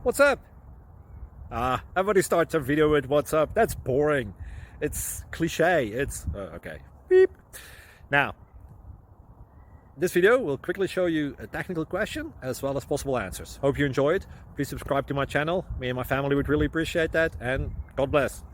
What's up? Everybody starts a video with what's up. That's boring. It's cliche. It's okay. Beep. Now, this video will quickly show you a technical question as well as possible answers. Hope you enjoy it. Please subscribe to my channel. Me and my family would really appreciate that, and God bless.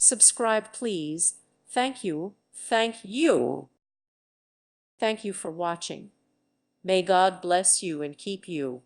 Subscribe, please. Thank you. Thank you. Thank you for watching. May God bless you and keep you.